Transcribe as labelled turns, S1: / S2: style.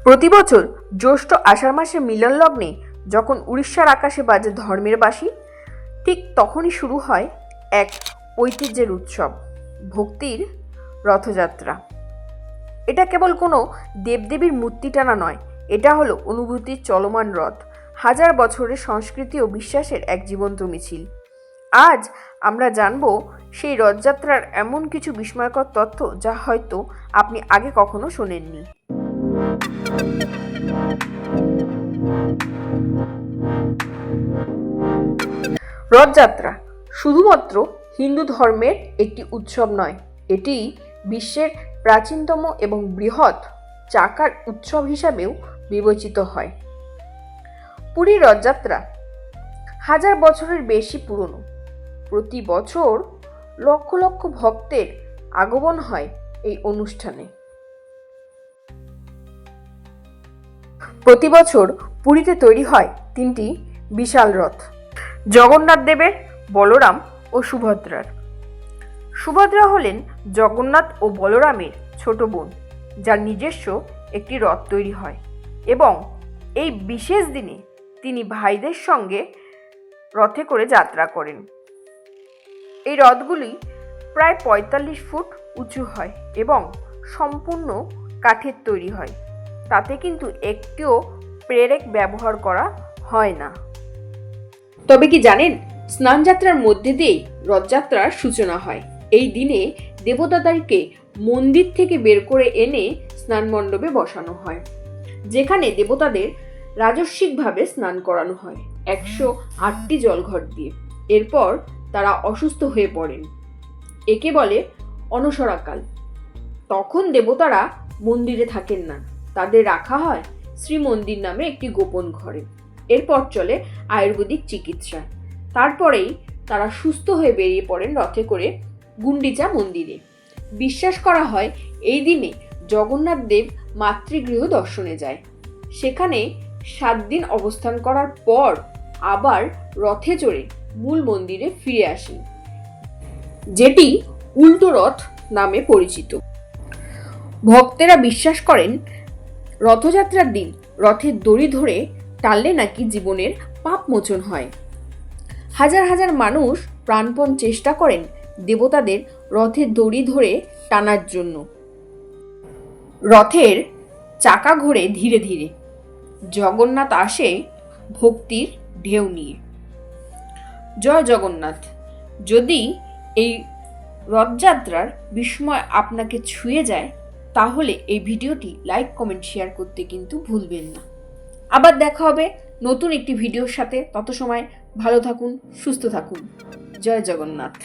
S1: প্রতি বছর জ্যৈষ্ঠ আষাঢ় মাসের মিলন লগ্নে যখন উড়িষ্যার আকাশে বাজে ধর্মের বাঁশি, ঠিক তখনই শুরু হয় এক ঐতিহ্যের উৎসব, ভক্তির রথযাত্রা। এটা কেবল কোনো দেবদেবীর মূর্তি টানা নয়, এটা হলো অনুভূতির চলমান রথ, হাজার বছরের সংস্কৃতি ও বিশ্বাসের এক জীবন্ত মিছিল। আজ আমরা জানব সেই রথযাত্রার এমন কিছু বিস্ময়কর তথ্য যা হয়তো আপনি আগে কখনো শোনেননি। রথযাত্রা শুধুমাত্র হিন্দু ধর্মের একটি উৎসব নয়, এটি বিশ্বের প্রাচীনতম এবং বৃহৎ চাকার উৎসব হিসাবেও বিবেচিত হয়। পুরীর রথযাত্রা হাজার বছরের বেশি পুরনো। প্রতি বছর লক্ষ লক্ষ ভক্তের আগমন হয় এই অনুষ্ঠানে। প্রতি বছর পুরীতে তৈরি হয় তিনটি বিশাল রথ, জগন্নাথ দেবের, বলরাম ও সুভদ্রার। সুভদ্রা হলেন জগন্নাথ ও বলরামের ছোট বোন, যার নিজস্ব একটি রথ তৈরি হয় এবং এই বিশেষ দিনে তিনি ভাইদের সঙ্গে রথে করে যাত্রা করেন। এই রথগুলি প্রায় ৪৫ ফুট উঁচু হয় এবং সম্পূর্ণ কাঠের তৈরি হয়, তাতে কিন্তু একটিও প্রেরক ব্যবহার করা হয় না। তবে কি জানেন, স্নানযাত্রার মধ্যে দিয়েই রথযাত্রার সূচনা হয়। এই দিনে দেবতাদেরকে মন্দির থেকে বের করে এনে স্নান মণ্ডপে বসানো হয়, যেখানে দেবতাদের রাজস্বিকভাবে স্নান করানো হয় ১০৮টি জলঘর দিয়ে। এরপর তারা অসুস্থ হয়ে পড়েন, একে বলে অনশরাকাল। তখন দেবতারা মন্দিরে থাকেন না, তাদের রাখা হয় শ্রীমন্দির নামে একটি গোপন ঘরে। এরপর চলে আয়ুর্বেদিক চিকিৎসা। তারপরেই তারা সুস্থ হয়ে বেরিয়ে পড়েন রথে করে গুন্ডিচা মন্দিরে। বিশ্বাস করা হয় এই দিনে জগন্নাথ দেব মাতৃগৃহ দর্শনে যায়, সেখানে ৭ দিন অবস্থান করার পর আবার রথে চড়ে মূল মন্দিরে ফিরে আসেন, যেটি উল্টো রথ নামে পরিচিত। ভক্তেরা বিশ্বাস করেন রথযাত্রার দিন রথের দড়ি ধরে টানলে নাকি জীবনের পাপ মোচন হয়। হাজার হাজার মানুষ প্রাণপণ চেষ্টা করেন দেবতাদের রথের দড়ি ধরে টানার জন্য। রথের চাকা ঘোরে ধীরে ধীরে, জগন্নাথ আসে ভক্তির ঢেউ নিয়ে। জয় জগন্নাথ। যদি এই রথযাত্রার বিস্ময় আপনাকে ছুঁয়ে যায়, তাহলে এই ভিডিওটি লাইক, কমেন্ট, শেয়ার করতে কিন্তু ভুলবেন না। আবার দেখা হবে নতুন একটি ভিডিওর সাথে। তত সময় ভালো থাকুন, সুস্থ থাকুন। জয় জগন্নাথ।